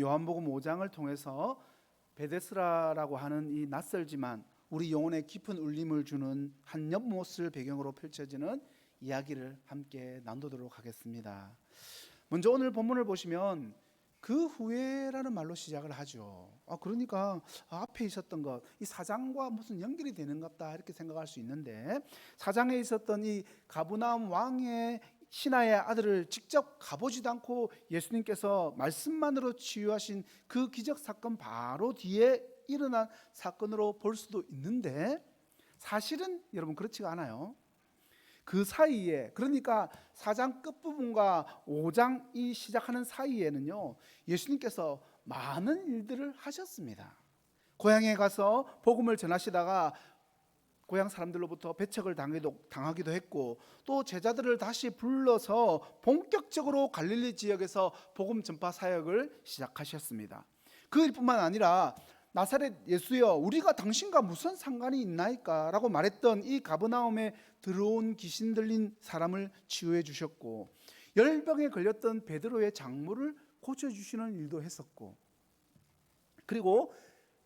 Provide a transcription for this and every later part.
요한복음 5장을 통해서 베데스다라고 하는 이 낯설지만 우리 영혼에 깊은 울림을 주는 한 연못을 배경으로 펼쳐지는 이야기를 함께 나누도록 하겠습니다. 먼저 오늘 본문을 보시면 그 후에라는 말로 시작을 하죠. 그러니까 앞에 있었던 것, 이 사장과 무슨 연결이 되는갑다 이렇게 생각할 수 있는데, 사장에 있었던 이 가브나움 왕의 신하의 아들을 직접 가보지도 않고 예수님께서 말씀만으로 치유하신 그 기적 사건 바로 뒤에 일어난 사건으로 볼 수도 있는데, 사실은 여러분 그렇지가 않아요. 그 사이에, 그러니까 4장 끝부분과 5장이 시작하는 사이에는요, 예수님께서 많은 일들을 하셨습니다. 고향에 가서 복음을 전하시다가 고향 사람들로부터 배척을 당하기도 했고, 또 제자들을 다시 불러서 본격적으로 갈릴리 지역에서 복음 전파 사역을 시작하셨습니다. 그 일뿐만 아니라 나사렛 예수여, 우리가 당신과 무슨 상관이 있나이까 라고 말했던 이 가버나움에 들어온 귀신 들린 사람을 치유해 주셨고, 열병에 걸렸던 베드로의 장모를 고쳐주시는 일도 했었고, 그리고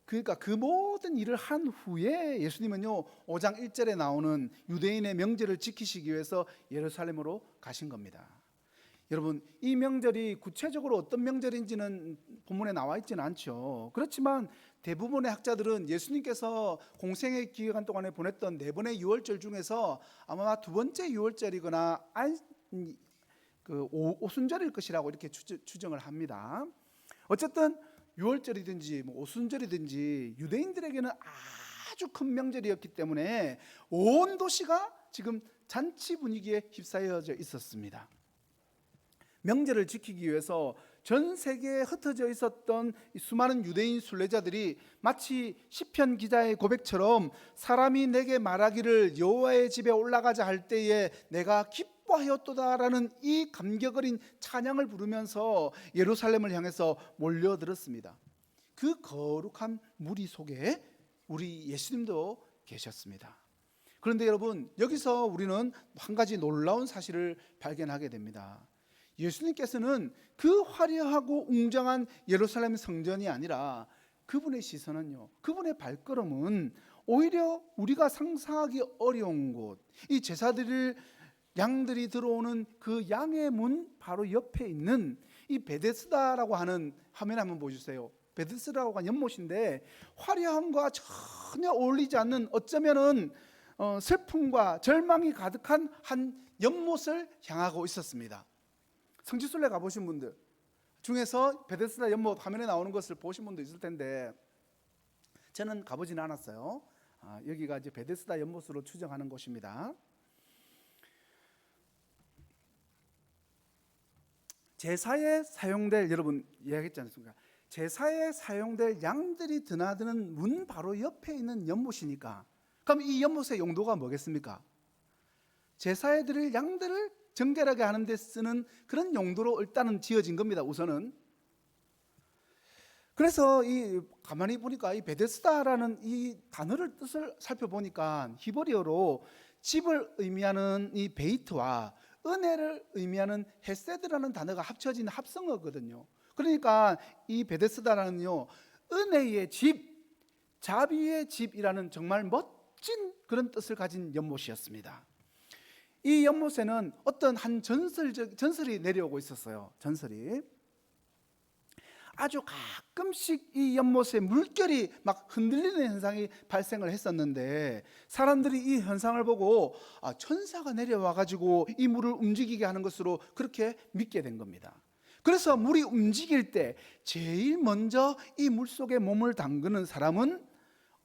그러니까 그 모든 일을 한 후에 예수님은요 5장 1절에 나오는 유대인의 명절을 지키시기 위해서 예루살렘으로 가신 겁니다. 여러분, 이 명절이 구체적으로 어떤 명절인지는 본문에 나와 있지는 않죠. 그렇지만 대부분의 학자들은 예수님께서 공생의 기간 동안에 보냈던 4번의 유월절 중에서 아마 2번째 유월절이거나 오순절일 것이라고 이렇게 추정을 합니다. 어쨌든 유월절이든지 오순절이든지 유대인들에게는 아주 큰 명절이었기 때문에 온 도시가 지금 잔치 분위기에 휩싸여져 있었습니다. 명절을 지키기 위해서 전 세계에 흩어져 있었던 수많은 유대인 순례자들이 마치 시편 기자의 고백처럼 사람이 내게 말하기를 여호와의 집에 올라가자 할 때에 내가 기뻐하였도다라는 이 감격 어린 찬양을 부르면서 예루살렘을 향해서 몰려들었습니다. 그 거룩한 무리 속에 우리 예수님도 계셨습니다. 그런데 여러분, 여기서 우리는 한 가지 놀라운 사실을 발견하게 됩니다. 예수님께서는 그 화려하고 웅장한 예루살렘 성전이 아니라 그분의 시선은요, 그분의 발걸음은 오히려 우리가 상상하기 어려운 곳, 이 제사드릴 양들이 들어오는 그 양의 문 바로 옆에 있는 이 베데스다라고 하는, 화면 한번 보여주세요. 베데스다라고 하는 연못인데 화려함과 전혀 어울리지 않는, 어쩌면은 슬픔과 절망이 가득한 한 연못을 향하고 있었습니다. 성지순례 가보신 분들 중에서 베데스다 연못 화면에 나오는 것을 보신 분도 있을 텐데, 저는 가보지는 않았어요. 여기가 이제 베데스다 연못으로 추정하는 곳입니다. 제사에 사용될, 여러분 이야기했지 않습니까? 제사에 사용될 양들이 드나드는 문 바로 옆에 있는 연못이니까, 그럼 이 연못의 용도가 뭐겠습니까? 제사에 드릴 양들을 정결하게 하는 데 쓰는 그런 용도로 일단은 지어진 겁니다. 우선은. 그래서 이 가만히 보니까 이 베데스다라는 이 단어를 뜻을 살펴보니까 히브리어로 집을 의미하는 이 베이트와 은혜를 의미하는 헤세드라는 단어가 합쳐진 합성어거든요. 그러니까 이 베데스다라는요, 은혜의 집, 자비의 집이라는 정말 멋진 그런 뜻을 가진 연못이었습니다. 이 연못에는 어떤 한 전설이 내려오고 있었어요. 전설이. 아주 가끔씩 이 연못에 물결이 막 흔들리는 현상이 발생을 했었는데, 사람들이 이 현상을 보고 천사가 내려와 가지고 이 물을 움직이게 하는 것으로 그렇게 믿게 된 겁니다. 그래서 물이 움직일 때 제일 먼저 이 물속에 몸을 담그는 사람은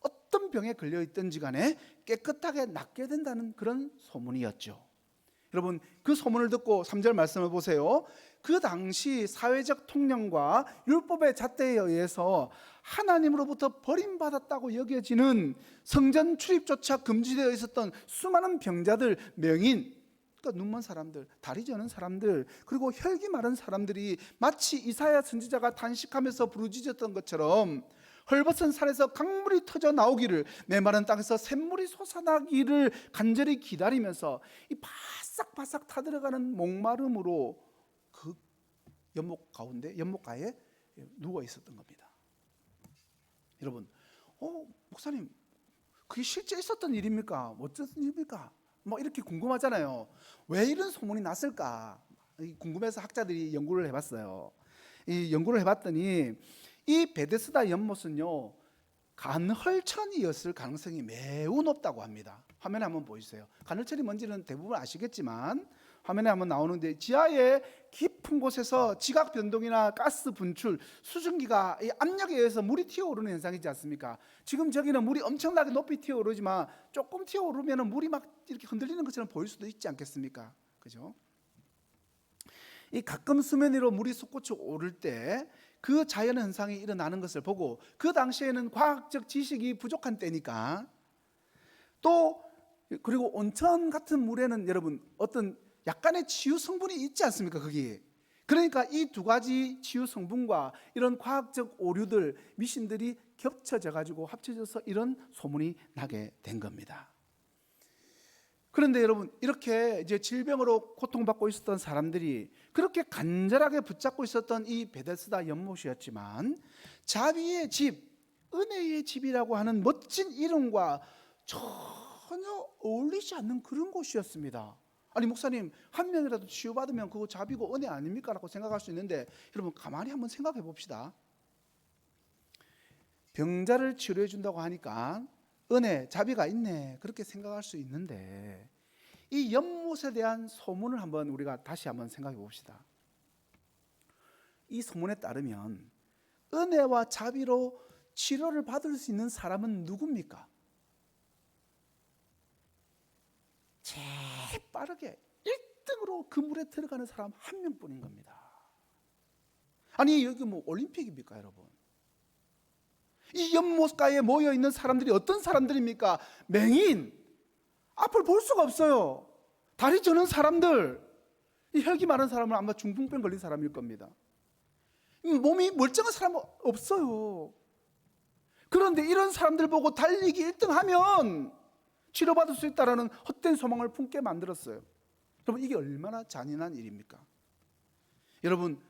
어떤 병에 걸려 있든지 간에 깨끗하게 낫게 된다는 그런 소문이었죠. 여러분, 그 소문을 듣고 3절 말씀을 보세요. 그 당시 사회적 통념과 율법의 잣대에 의해서 하나님으로부터 버림받았다고 여겨지는 성전 출입조차 금지되어 있었던 수많은 병자들, 명인, 그러니까 눈먼 사람들, 다리 저는 사람들, 그리고 혈기 마른 사람들이 마치 이사야 선지자가 단식하면서 부르짖었던 것처럼 헐벗은 산에서 강물이 터져 나오기를, 메마른 땅에서 샘물이 솟아나기를 간절히 기다리면서 이 바싹바싹 타들어가는 목마름으로 그 연못가에 누워 있었던 겁니다. 여러분, 목사님, 그게 실제 있었던 일입니까? 어쩐 일입니까? 뭐 이렇게 궁금하잖아요. 왜 이런 소문이 났을까? 궁금해서 학자들이 연구를 해봤어요. 이 연구를 해봤더니 이 베데스다 연못은요, 간헐천이었을 가능성이 매우 높다고 합니다. 화면에 한번 보여주세요. 간헐천이 뭔지는 대부분 아시겠지만 화면에 한번 나오는데, 지하의 깊은 곳에서 지각 변동이나 가스 분출, 수증기가 이 압력에 의해서 물이 튀어오르는 현상이지 않습니까? 지금 저기는 물이 엄청나게 높이 튀어오르지만 조금 튀어오르면 물이 막 이렇게 흔들리는 것처럼 보일 수도 있지 않겠습니까? 그죠? 이 가끔 수면 위로 물이 솟구쳐 오를 때 그 자연 현상이 일어나는 것을 보고, 그 당시에는 과학적 지식이 부족한 때니까, 또 그리고 온천 같은 물에는 여러분 어떤 약간의 치유 성분이 있지 않습니까? 거기. 그러니까 이 두 가지 치유 성분과 이런 과학적 오류들, 미신들이 겹쳐져 가지고 합쳐져서 이런 소문이 나게 된 겁니다. 그런데 여러분, 이렇게 이제 질병으로 고통받고 있었던 사람들이 그렇게 간절하게 붙잡고 있었던 이 베데스다 연못이었지만, 자비의 집, 은혜의 집이라고 하는 멋진 이름과 전혀 어울리지 않는 그런 곳이었습니다. 아니 목사님, 한 명이라도 치유받으면 그거 자비고 은혜 아닙니까? 라고 생각할 수 있는데, 여러분 가만히 한번 생각해 봅시다. 병자를 치료해 준다고 하니까 은혜, 자비가 있네, 그렇게 생각할 수 있는데, 이 연못에 대한 소문을 한번 우리가 다시 한번 생각해 봅시다. 이 소문에 따르면 은혜와 자비로 치료를 받을 수 있는 사람은 누굽니까? 제일 빠르게 1등으로 그 물에 들어가는 사람 한 명뿐인 겁니다. 아니 여기 뭐 올림픽입니까 여러분? 이 연못가에 모여 있는 사람들이 어떤 사람들입니까? 맹인, 앞을 볼 수가 없어요. 다리 저는 사람들, 이 혈기 많은 사람은 아마 중풍병 걸린 사람일 겁니다. 몸이 멀쩡한 사람은 없어요. 그런데 이런 사람들 보고 달리기 1등 하면 치료받을 수 있다는 헛된 소망을 품게 만들었어요. 여러분, 이게 얼마나 잔인한 일입니까? 여러분,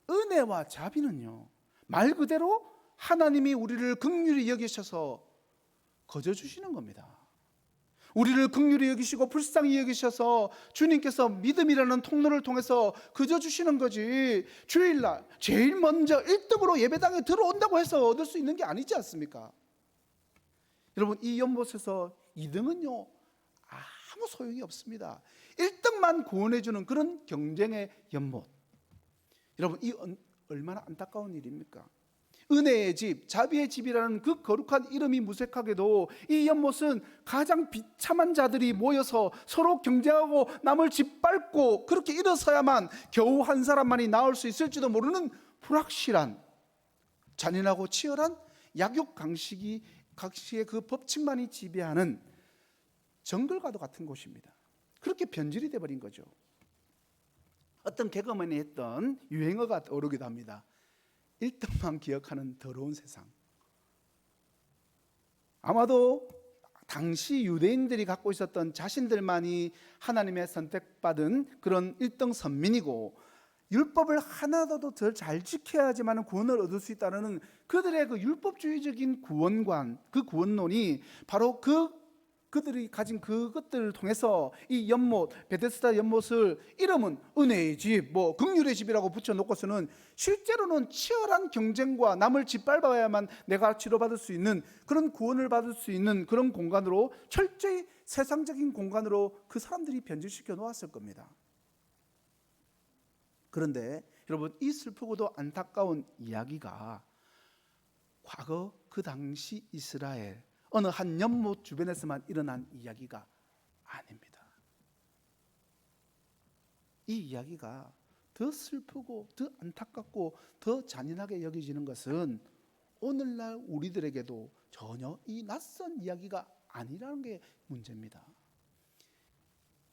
은혜와 자비는요, 말 그대로 하나님이 우리를 긍휼히 여기셔서 거저 주시는 겁니다. 우리를 긍휼히 여기시고 불쌍히 여기셔서 주님께서 믿음이라는 통로를 통해서 거저 주시는 거지, 주일날 제일 먼저 1등으로 예배당에 들어온다고 해서 얻을 수 있는 게 아니지 않습니까? 여러분, 이 연못에서 2등은요 아무 소용이 없습니다. 1등만 구원해 주는 그런 경쟁의 연못. 여러분, 이 얼마나 안타까운 일입니까? 은혜의 집, 자비의 집이라는 그 거룩한 이름이 무색하게도 이 연못은 가장 비참한 자들이 모여서 서로 경쟁하고 남을 짓밟고 그렇게 일어서야만 겨우 한 사람만이 나올 수 있을지도 모르는 불확실한, 잔인하고 치열한 약육 강식의 그 법칙만이 지배하는 정글과도 같은 곳입니다. 그렇게 변질이 돼버린 거죠. 어떤 개그맨이 했던 유행어가 떠오르기도 합니다. 1등만 기억하는 더러운 세상. 아마도 당시 유대인들이 갖고 있었던 자신들만이 하나님의 선택받은 그런 1등 선민이고, 율법을 하나도 더 잘 지켜야지만 구원을 얻을 수 있다는 그들의 그 율법주의적인 구원관, 그 구원론이 바로 그들이 가진 그것들을 통해서 이 연못, 베데스다 연못을 이름은 은혜의 집, 뭐 긍휼의 집이라고 붙여놓고서는 실제로는 치열한 경쟁과 남을 짓밟아야만 내가 치료받을 수 있는, 그런 구원을 받을 수 있는 그런 공간으로, 철저히 세상적인 공간으로 그 사람들이 변질시켜 놓았을 겁니다. 그런데 여러분, 이 슬프고도 안타까운 이야기가 과거 그 당시 이스라엘 어느 한 연못 주변에서만 일어난 이야기가 아닙니다. 이 이야기가 더 슬프고 더 안타깝고 더 잔인하게 여겨지는 것은 오늘날 우리들에게도 전혀 이 낯선 이야기가 아니라는 게 문제입니다.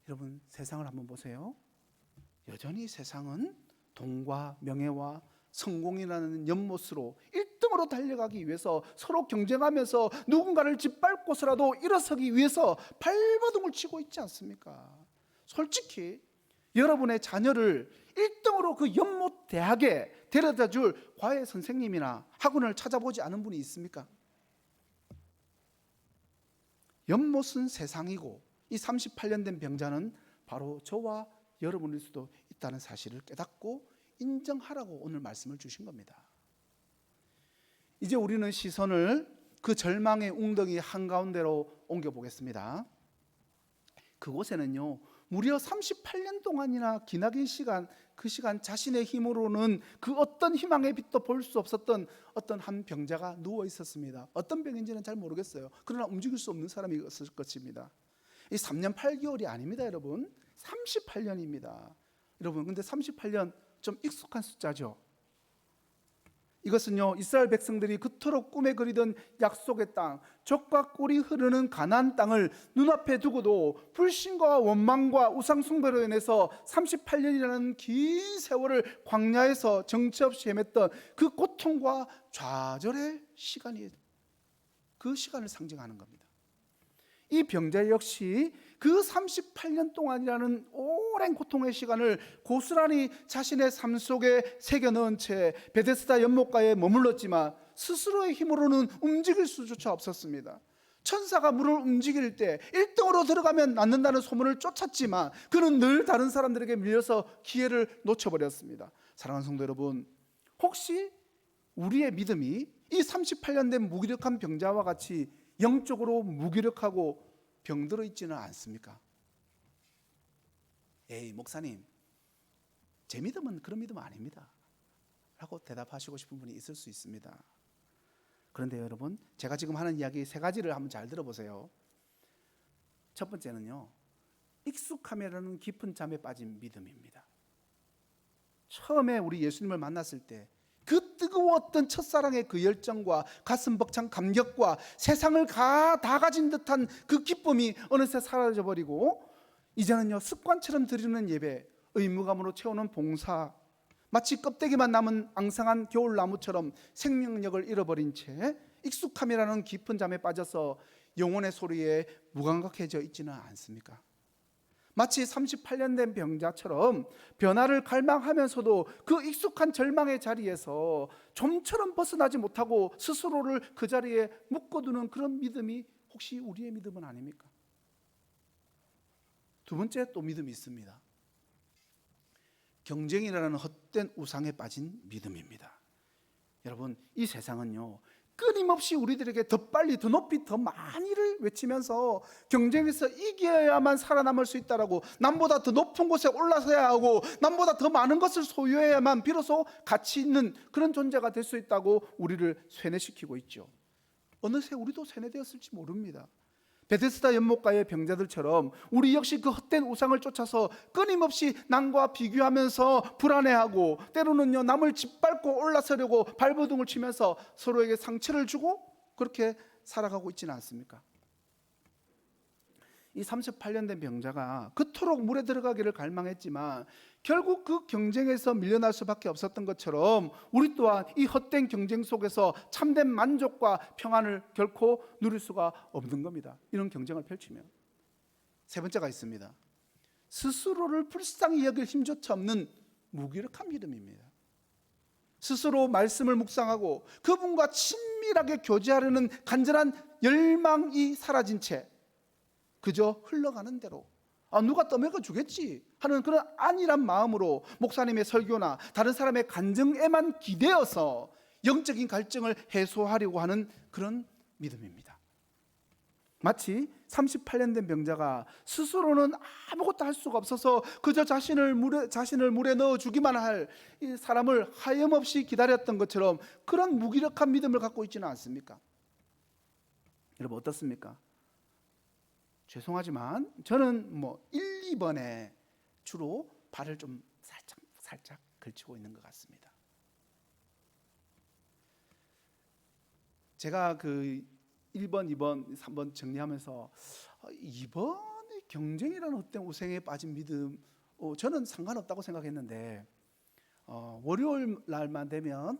여러분, 세상을 한번 보세요. 여전히 세상은 돈과 명예와 성공이라는 연못으로 1등으로 달려가기 위해서 서로 경쟁하면서 누군가를 짓밟고서라도 일어서기 위해서 발버둥을 치고 있지 않습니까? 솔직히 여러분의 자녀를 1등으로 그 연못 대학에 데려다 줄 과외 선생님이나 학원을 찾아보지 않은 분이 있습니까? 연못은 세상이고 이 38년 된 병자는 바로 저와 여러분일 수도 있다는 사실을 깨닫고 인정하라고 오늘 말씀을 주신 겁니다. 이제 우리는 시선을 그 절망의 웅덩이 한가운데로 옮겨보겠습니다. 그곳에는요, 무려 38년 동안이나 기나긴 시간, 그 시간 자신의 힘으로는 그 어떤 희망의 빛도 볼 수 없었던 어떤 한 병자가 누워 있었습니다. 어떤 병인지는 잘 모르겠어요. 그러나 움직일 수 없는 사람이었을 것입니다. 이 3년 8개월이 아닙니다, 여러분. 38년입니다. 여러분, 근데 38년 좀 익숙한 숫자죠. 이것은요, 이스라엘 백성들이 그토록 꿈에 그리던 약속의 땅, 젖과 꿀이 흐르는 가나안 땅을 눈앞에 두고도 불신과 원망과 우상 숭배로 인해서 38년이라는 긴 세월을 광야에서 정처 없이 헤맸던 그 고통과 좌절의 시간이, 그 시간을 상징하는 겁니다. 이 병자 역시 그 38년 동안이라는 오랜 고통의 시간을 고스란히 자신의 삶 속에 새겨넣은 채 베데스다 연못가에 머물렀지만 스스로의 힘으로는 움직일 수조차 없었습니다. 천사가 물을 움직일 때 1등으로 들어가면 낫는다는 소문을 쫓았지만 그는 늘 다른 사람들에게 밀려서 기회를 놓쳐버렸습니다. 사랑하는 성도 여러분, 혹시 우리의 믿음이 이 38년 된 무기력한 병자와 같이 영적으로 무기력하고 병들어 있지는 않습니까? 에이, 목사님, 제 믿음은 그런 믿음 아닙니다 라고 대답하시고 싶은 분이 있을 수 있습니다. 그런데 여러분, 제가 지금 하는 이야기 세 가지를 한번 잘 들어보세요. 첫 번째는요, 익숙함이라는 깊은 잠에 빠진 믿음입니다. 처음에 우리 예수님을 만났을 때 그 뜨거웠던 첫사랑의 그 열정과 가슴 벅찬 감격과 세상을 다 가진 듯한 그 기쁨이 어느새 사라져버리고 이제는요, 습관처럼 드리는 예배, 의무감으로 채우는 봉사, 마치 껍데기만 남은 앙상한 겨울나무처럼 생명력을 잃어버린 채 익숙함이라는 깊은 잠에 빠져서 영혼의 소리에 무감각해져 있지는 않습니까? 마치 38년 된 병자처럼 변화를 갈망하면서도 그 익숙한 절망의 자리에서 좀처럼 벗어나지 못하고 스스로를 그 자리에 묶어두는 그런 믿음이 혹시 우리의 믿음은 아닙니까? 두 번째 또 믿음이 있습니다. 경쟁이라는 헛된 우상에 빠진 믿음입니다. 여러분, 이 세상은요, 끊임없이 우리들에게 더 빨리, 더 높이, 더 많이를 외치면서 경쟁에서 이겨야만 살아남을 수 있다라고, 남보다 더 높은 곳에 올라서야 하고 남보다 더 많은 것을 소유해야만 비로소 가치 있는 그런 존재가 될 수 있다고 우리를 세뇌시키고 있죠. 어느새 우리도 세뇌되었을지 모릅니다. 베데스다 연못가의 병자들처럼 우리 역시 그 헛된 우상을 쫓아서 끊임없이 남과 비교하면서 불안해하고 때로는요, 남을 짓밟고 올라서려고 발버둥을 치면서 서로에게 상처를 주고 그렇게 살아가고 있지는 않습니까? 이 38년 된 병자가 그토록 물에 들어가기를 갈망했지만 결국 그 경쟁에서 밀려날 수밖에 없었던 것처럼 우리 또한 이 헛된 경쟁 속에서 참된 만족과 평안을 결코 누릴 수가 없는 겁니다. 이런 경쟁을 펼치면. 세 번째가 있습니다. 스스로를 불쌍히 여길 힘조차 없는 무기력한 믿음입니다. 스스로 말씀을 묵상하고 그분과 친밀하게 교제하려는 간절한 열망이 사라진 채 그저 흘러가는 대로 누가 떠먹여 주겠지 하는 그런 안일한 마음으로 목사님의 설교나 다른 사람의 간증에만 기대어서 영적인 갈증을 해소하려고 하는 그런 믿음입니다. 마치 38년 된 병자가 스스로는 아무것도 할 수가 없어서 그저 자신을 물에 넣어주기만 할 이 사람을 하염없이 기다렸던 것처럼 그런 무기력한 믿음을 갖고 있지는 않습니까? 여러분, 어떻습니까? 죄송하지만 저는 1, 2번에 주로 발을 좀 살짝 걸치고 있는 것 같습니다. 제가 그 1번, 2번, 3번 정리하면서 2번의 경쟁이라는 헛된 우상에 빠진 믿음, 저는 상관없다고 생각했는데 월요일 날만 되면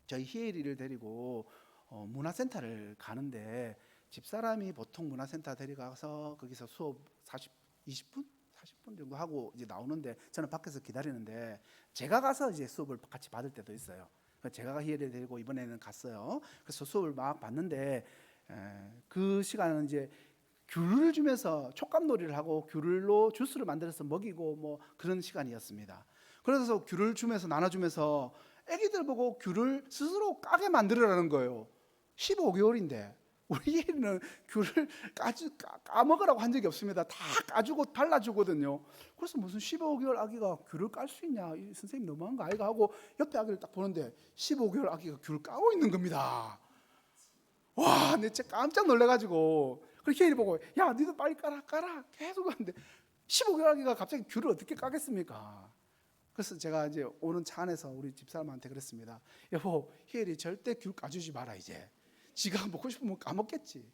저희 희엘이를 데리고 문화센터를 가는데 집사람이 보통 문화센터 데려가서 거기서 수업 20분? 40분 정도 하고 이제 나오는데 저는 밖에서 기다리는데 제가 가서 이제 수업을 같이 받을 때도 있어요. 제가 희열이 되고 이번에는 갔어요. 그래서 수업을 막 받는데 그 시간은 이제 귤을 주면서 촉감놀이를 하고 귤로 주스를 만들어서 먹이고 뭐 그런 시간이었습니다. 그래서 귤을 주면서 나눠주면서 애기들 보고 귤을 스스로 까게 만들으라는 거예요. 15개월인데 우리 애는 귤을 까먹으라고 한 적이 없습니다. 다 까주고 발라주거든요. 그래서 무슨 15개월 아기가 귤을 깔 수 있냐, 이 선생님 너무한 거 아이가 하고 옆에 아기를 딱 보는데 15개월 아기가 귤을 까고 있는 겁니다. 와, 내 진짜 깜짝 놀래가지고 그렇게 혜인이 보고 야 니도 빨리 까라 계속 하는데 15개월 아기가 갑자기 귤을 어떻게 까겠습니까? 그래서 제가 이제 오는 차 안에서 우리 집사람한테 그랬습니다. 여보, 희엘이 절대 귤 까주지 마라. 이제 지가 먹고 싶으면 까먹겠지.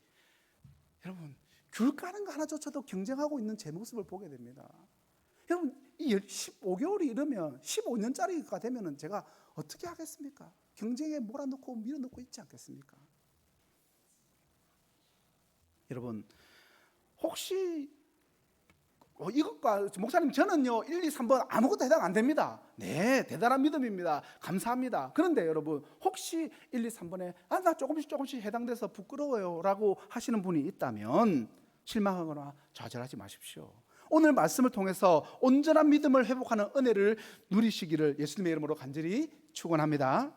여러분, 귤 까는 거 하나조차도 경쟁하고 있는 제 모습을 보게 됩니다. 여러분, 이 15개월이 이러면 15년짜리가 되면 제가 어떻게 하겠습니까? 경쟁에 몰아넣고 밀어넣고 있지 않겠습니까? 여러분, 혹시 이것과 목사님 저는요 1, 2, 3번 아무것도 해당 안 됩니다. 네, 대단한 믿음입니다. 감사합니다. 그런데 여러분 혹시 1, 2, 3번에 나 조금씩 해당돼서 부끄러워요 라고 하시는 분이 있다면 실망하거나 좌절하지 마십시오. 오늘 말씀을 통해서 온전한 믿음을 회복하는 은혜를 누리시기를 예수님의 이름으로 간절히 축원합니다.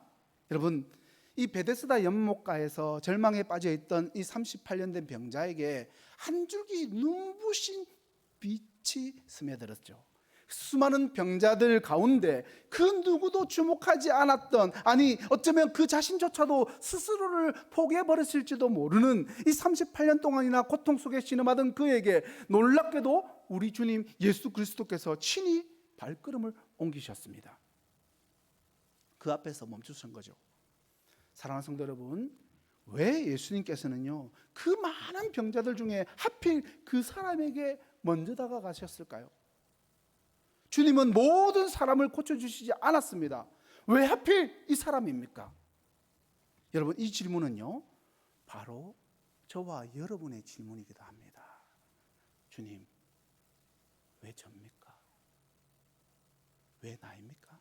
여러분, 이 베데스다 연못가에서 절망에 빠져있던 이 38년 된 병자에게 한 줄기 눈부신 빛이 스며들었죠. 수많은 병자들 가운데 그 누구도 주목하지 않았던, 아니 어쩌면 그 자신조차도 스스로를 포기해버렸을지도 모르는 이 38년 동안이나 고통 속에 신음하던 그에게 놀랍게도 우리 주님 예수 그리스도께서 친히 발걸음을 옮기셨습니다. 그 앞에서 멈추신 거죠. 사랑하는 성도 여러분, 왜 예수님께서는요 그 많은 병자들 중에 하필 그 사람에게 먼저 다가가셨을까요? 주님은 모든 사람을 고쳐주시지 않았습니다. 왜 하필 이 사람입니까? 여러분, 이 질문은요 바로 저와 여러분의 질문이기도 합니다. 주님, 왜 접니까? 왜 나입니까?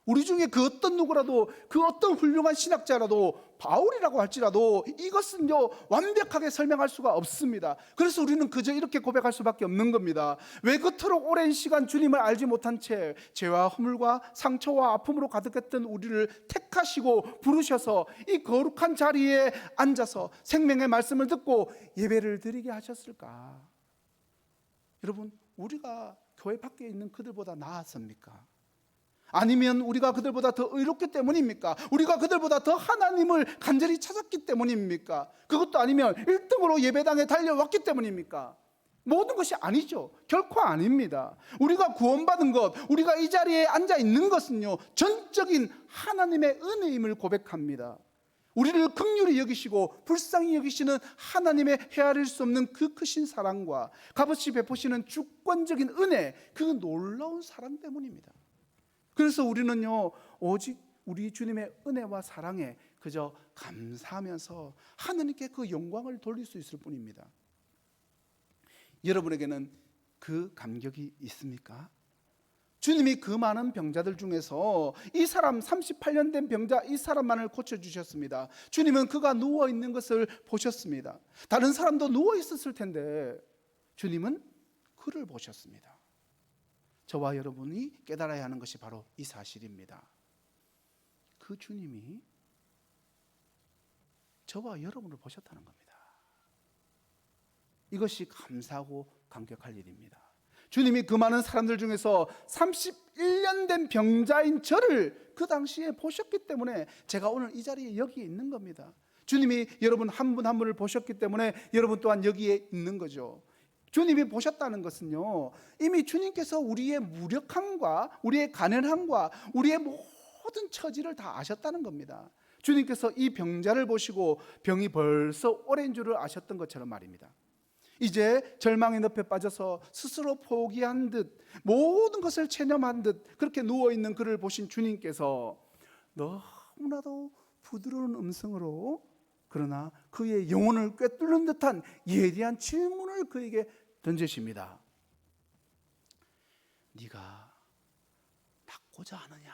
우리 중에 그 어떤 누구라도, 그 어떤 훌륭한 신학자라도, 바울이라고 할지라도 이것은요 완벽하게 설명할 수가 없습니다. 그래서 우리는 그저 이렇게 고백할 수밖에 없는 겁니다. 왜 그토록 오랜 시간 주님을 알지 못한 채 죄와 허물과 상처와 아픔으로 가득했던 우리를 택하시고 부르셔서 이 거룩한 자리에 앉아서 생명의 말씀을 듣고 예배를 드리게 하셨을까? 여러분, 우리가 교회 밖에 있는 그들보다 나았습니까? 아니면 우리가 그들보다 더 의롭기 때문입니까? 우리가 그들보다 더 하나님을 간절히 찾았기 때문입니까? 그것도 아니면 1등으로 예배당에 달려왔기 때문입니까? 모든 것이 아니죠. 결코 아닙니다. 우리가 구원받은 것, 우리가 이 자리에 앉아 있는 것은요 전적인 하나님의 은혜임을 고백합니다. 우리를 긍휼히 여기시고 불쌍히 여기시는 하나님의 헤아릴 수 없는 그 크신 사랑과 값없이 베푸시는 주권적인 은혜, 그 놀라운 사랑 때문입니다. 그래서 우리는요 오직 우리 주님의 은혜와 사랑에 그저 감사하면서 하나님께 그 영광을 돌릴 수 있을 뿐입니다. 여러분에게는 그 감격이 있습니까? 주님이 그 많은 병자들 중에서 이 사람 38년 된 병자 이 사람만을 고쳐주셨습니다. 주님은 그가 누워있는 것을 보셨습니다. 다른 사람도 누워있었을 텐데 주님은 그를 보셨습니다. 저와 여러분이 깨달아야 하는 것이 바로 이 사실입니다. 그 주님이 저와 여러분을 보셨다는 겁니다. 이것이 감사하고 감격할 일입니다. 주님이 그 많은 사람들 중에서 31년 된 병자인 저를 그 당시에 보셨기 때문에 제가 오늘 이 자리에 여기에 있는 겁니다. 주님이 여러분 한 분 한 분을 보셨기 때문에 여러분 또한 여기에 있는 거죠. 주님이 보셨다는 것은요 이미 주님께서 우리의 무력함과 우리의 가난함과 우리의 모든 처지를 다 아셨다는 겁니다. 주님께서 이 병자를 보시고 병이 벌써 오래인 줄을 아셨던 것처럼 말입니다. 이제 절망의 늪에 빠져서 스스로 포기한 듯 모든 것을 체념한 듯 그렇게 누워있는 그를 보신 주님께서 너무나도 부드러운 음성으로 그러나 그의 영혼을 꿰뚫는 듯한 예리한 질문을 그에게 던지십니다. 네가 낫고자 하느냐?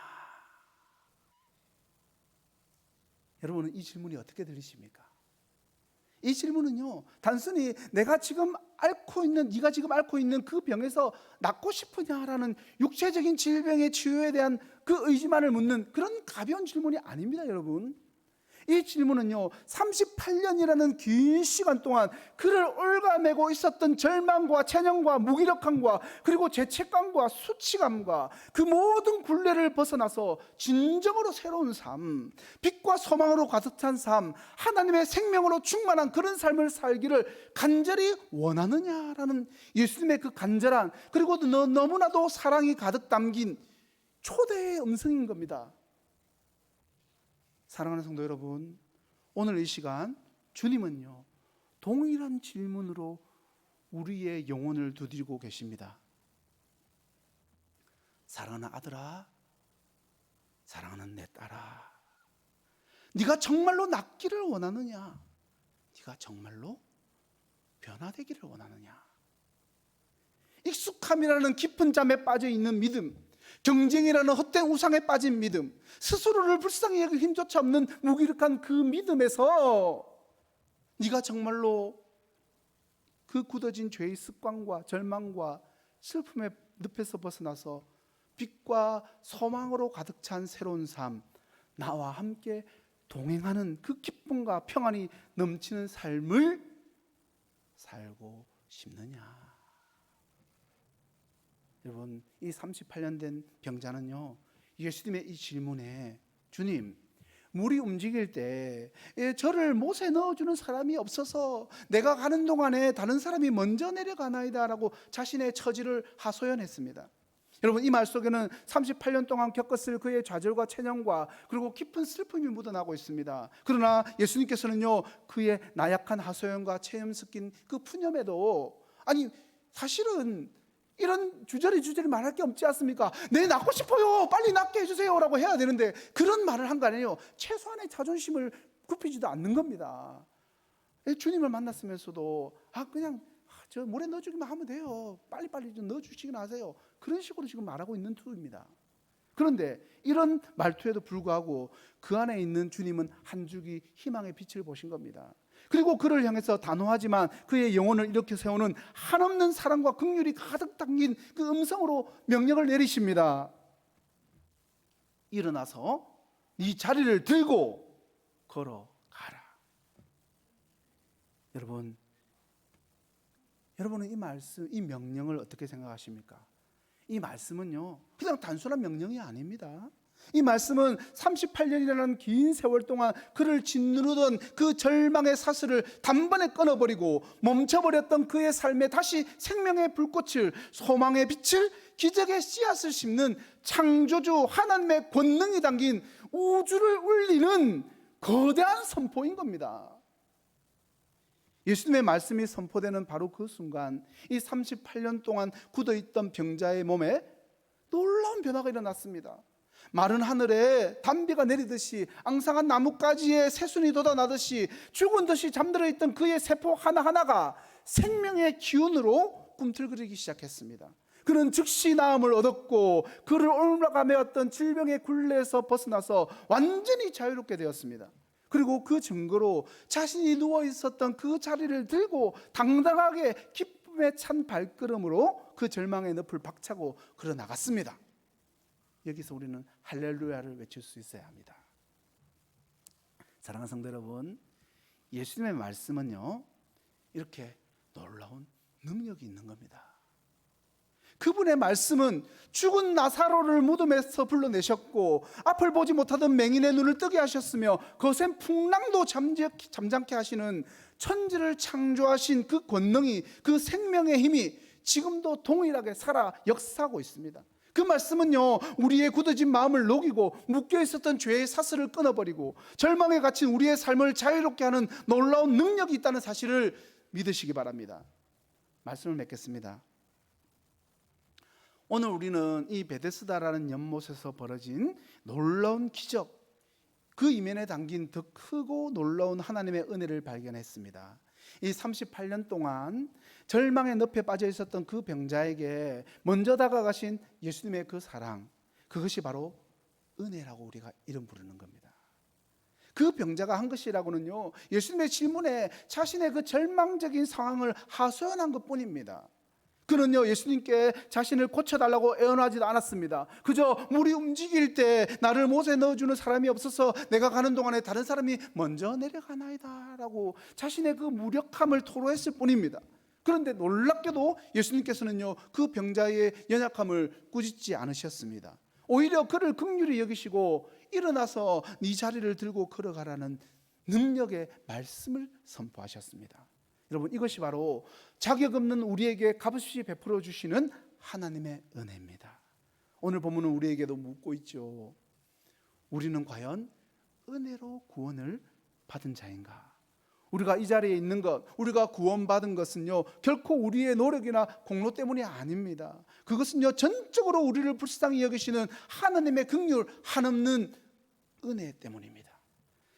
여러분은 이 질문이 어떻게 들리십니까? 이 질문은요, 단순히 내가 지금 네가 지금 앓고 있는 그 병에서 낫고 싶으냐라는 육체적인 질병의 치유에 대한 그 의지만을 묻는 그런 가벼운 질문이 아닙니다, 여러분. 이 질문은요, 38년이라는 긴 시간 동안 그를 옭아매고 있었던 절망과 체념과 무기력함과 그리고 죄책감과 수치감과 그 모든 굴레를 벗어나서 진정으로 새로운 삶, 빛과 소망으로 가득 찬 삶, 하나님의 생명으로 충만한 그런 삶을 살기를 간절히 원하느냐라는 예수님의 그 간절한, 그리고 너무나도 사랑이 가득 담긴 초대의 음성인 겁니다. 사랑하는 성도 여러분, 오늘 이 시간 주님은요, 동일한 질문으로 우리의 영혼을 두드리고 계십니다. 사랑하는 아들아, 사랑하는 내 딸아, 네가 정말로 낫기를 원하느냐? 네가 정말로 변화되기를 원하느냐? 익숙함이라는 깊은 잠에 빠져 있는 믿음, 경쟁이라는 헛된 우상에 빠진 믿음, 스스로를 불쌍히 여길 힘조차 없는 무기력한 그 믿음에서 네가 정말로 그 굳어진 죄의 습관과 절망과 슬픔의 늪에서 벗어나서 빛과 소망으로 가득 찬 새로운 삶, 나와 함께 동행하는 그 기쁨과 평안이 넘치는 삶을 살고 싶느냐? 여러분, 이 38년 된 병자는요, 예수님의 이 질문에 주님, 물이 움직일 때 저를 못에 넣어주는 사람이 없어서 내가 가는 동안에 다른 사람이 먼저 내려가나이다 라고 자신의 처지를 하소연했습니다. 여러분, 이 말 속에는 38년 동안 겪었을 그의 좌절과 체념과 그리고 깊은 슬픔이 묻어나고 있습니다. 그러나 예수님께서는요, 그의 나약한 하소연과 체념 섞인 그 푸념에도 사실은 이런 주저리 말할 게 없지 않습니까? 네, 낫고 싶어요, 빨리 낫게 해주세요 라고 해야 되는데 그런 말을 한 거 아니에요. 최소한의 자존심을 굽히지도 않는 겁니다. 주님을 만났으면서도 그냥 저 물에 넣어주기만 하면 돼요, 빨리빨리 좀 넣어주시긴 하세요, 그런 식으로 지금 말하고 있는 투입니다. 그런데 이런 말투에도 불구하고 그 안에 있는 주님은 한 줄기 희망의 빛을 보신 겁니다. 그리고 그를 향해서 단호하지만 그의 영혼을 이렇게 세우는 한없는 사랑과 긍휼이 가득 담긴 그 음성으로 명령을 내리십니다. 일어나서 네 자리를 들고 걸어가라. 여러분은 이 말씀, 이 명령을 어떻게 생각하십니까? 이 말씀은요, 그냥 단순한 명령이 아닙니다. 이 말씀은 38년이라는 긴 세월 동안 그를 짓누르던 그 절망의 사슬을 단번에 끊어버리고 멈춰버렸던 그의 삶에 다시 생명의 불꽃을, 소망의 빛을, 기적의 씨앗을 심는 창조주 하나님의 권능이 담긴 우주를 울리는 거대한 선포인 겁니다. 예수님의 말씀이 선포되는 바로 그 순간, 이 38년 동안 굳어있던 병자의 몸에 놀라운 변화가 일어났습니다. 마른 하늘에 단비가 내리듯이, 앙상한 나뭇가지에 새순이 돋아나듯이, 죽은 듯이 잠들어 있던 그의 세포 하나하나가 생명의 기운으로 꿈틀거리기 시작했습니다. 그는 즉시 나음을 얻었고 그를 옮아가매었던 질병의 굴레에서 벗어나서 완전히 자유롭게 되었습니다. 그리고 그 증거로 자신이 누워 있었던 그 자리를 들고 당당하게 기쁨에 찬 발걸음으로 그 절망의 늪을 박차고 걸어 나갔습니다. 여기서 우리는 할렐루야를 외칠 수 있어야 합니다. 사랑하는 성도 여러분, 예수님의 말씀은요, 이렇게 놀라운 능력이 있는 겁니다. 그분의 말씀은 죽은 나사로를 무덤에서 불러내셨고 앞을 보지 못하던 맹인의 눈을 뜨게 하셨으며 거센 풍랑도 잠잠케 하시는 천지를 창조하신 그 권능이, 그 생명의 힘이 지금도 동일하게 살아 역사하고 있습니다. 그 말씀은요, 우리의 굳어진 마음을 녹이고 묶여 있었던 죄의 사슬을 끊어버리고 절망에 갇힌 우리의 삶을 자유롭게 하는 놀라운 능력이 있다는 사실을 믿으시기 바랍니다. 말씀을 맺겠습니다. 오늘 우리는 이 베데스다라는 연못에서 벌어진 놀라운 기적, 그 이면에 담긴 더 크고 놀라운 하나님의 은혜를 발견했습니다. 이 38년 동안 절망의 늪에 빠져 있었던 그 병자에게 먼저 다가가신 예수님의 그 사랑, 그것이 바로 은혜라고 우리가 이름 부르는 겁니다. 그 병자가 한 것이라고는요, 예수님의 질문에 자신의 그 절망적인 상황을 하소연한 것뿐입니다. 그는요, 예수님께 자신을 고쳐달라고 애원하지도 않았습니다. 그저 물이 움직일 때 나를 못에 넣어주는 사람이 없어서 내가 가는 동안에 다른 사람이 먼저 내려가나이다 라고 자신의 그 무력함을 토로했을 뿐입니다. 그런데 놀랍게도 예수님께서는요, 그 병자의 연약함을 꾸짖지 않으셨습니다. 오히려 그를 긍휼히 여기시고 일어나서 네 자리를 들고 걸어가라는 능력의 말씀을 선포하셨습니다. 여러분, 이것이 바로 자격 없는 우리에게 값없이 베풀어 주시는 하나님의 은혜입니다. 오늘 본문은 우리에게도 묻고 있죠. 우리는 과연 은혜로 구원을 받은 자인가? 우리가 이 자리에 있는 것, 우리가 구원받은 것은요, 결코 우리의 노력이나 공로 때문이 아닙니다. 그것은요, 전적으로 우리를 불쌍히 여기시는 하나님의 긍휼 한없는 은혜 때문입니다.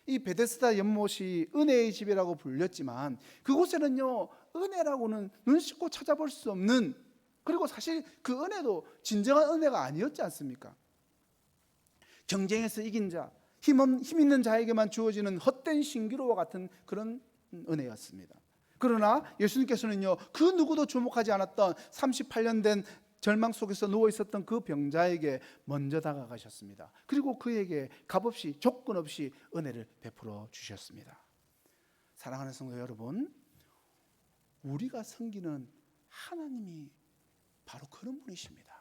이 베데스다 연못이 은혜의 집이라고 불렸지만 그곳에는요, 은혜라고는 눈 씻고 찾아볼 수 없는, 그리고 사실 그 은혜도 진정한 은혜가 아니었지 않습니까? 경쟁에서 이긴 자, 힘 있는 자에게만 주어지는 헛된 신기로와 같은 그런 은혜였습니다. 그러나 예수님께서는요, 그 누구도 주목하지 않았던 38년 된 절망 속에서 누워 있었던 그 병자에게 먼저 다가가셨습니다. 그리고 그에게 값없이, 조건 없이 은혜를 베풀어 주셨습니다. 사랑하는 성도 여러분, 우리가 섬기는 하나님이 바로 그런 분이십니다.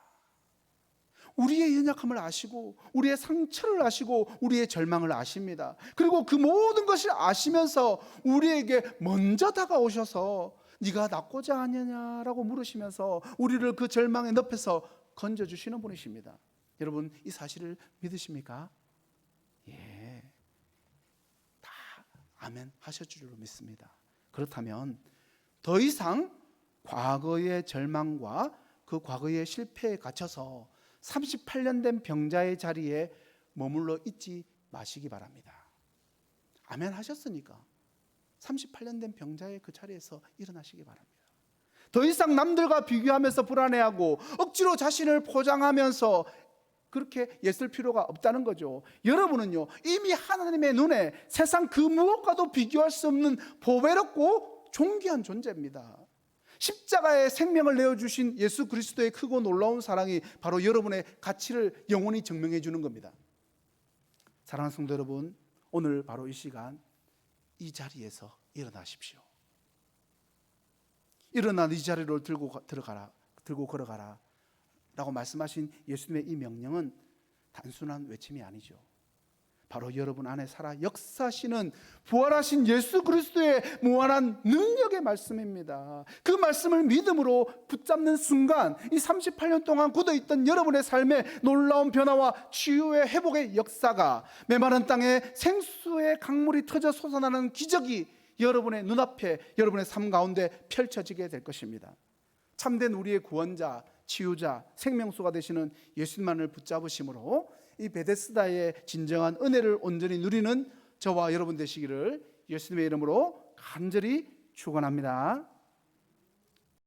우리의 연약함을 아시고 우리의 상처를 아시고 우리의 절망을 아십니다. 그리고 그 모든 것을 아시면서 우리에게 먼저 다가오셔서 네가 낫고자 하느냐라고 물으시면서 우리를 그 절망의 늪에서 건져주시는 분이십니다. 여러분, 이 사실을 믿으십니까? 예, 다 아멘 하실 줄로 믿습니다. 그렇다면 더 이상 과거의 절망과 그 과거의 실패에 갇혀서 38년 된 병자의 자리에 머물러 있지 마시기 바랍니다. 아멘 하셨으니까 38년 된 병자의 그 자리에서 일어나시기 바랍니다. 더 이상 남들과 비교하면서 불안해하고 억지로 자신을 포장하면서 그렇게 애쓸 필요가 없다는 거죠. 여러분은요, 이미 하나님의 눈에 세상 그 무엇과도 비교할 수 없는 보배롭고 존귀한 존재입니다. 십자가의 생명을 내어주신 예수 그리스도의 크고 놀라운 사랑이 바로 여러분의 가치를 영원히 증명해 주는 겁니다. 사랑하는 성도 여러분, 오늘 바로 이 시간 이 자리에서 일어나십시오. 일어나 이 자리로 들고 걸어가라 라고 말씀하신 예수님의 이 명령은 단순한 외침이 아니죠. 바로 여러분 안에 살아 역사하시는 부활하신 예수 그리스도의 무한한 능력의 말씀입니다. 그 말씀을 믿음으로 붙잡는 순간 이 38년 동안 굳어있던 여러분의 삶에 놀라운 변화와 치유의 회복의 역사가, 메마른 땅에 생수의 강물이 터져 솟아나는 기적이 여러분의 눈앞에, 여러분의 삶 가운데 펼쳐지게 될 것입니다. 참된 우리의 구원자, 치유자, 생명수가 되시는 예수님만을 붙잡으심으로 이 베데스다의 진정한 은혜를 온전히 누리는 저와 여러분 되시기를 예수님의 이름으로 간절히 축원합니다.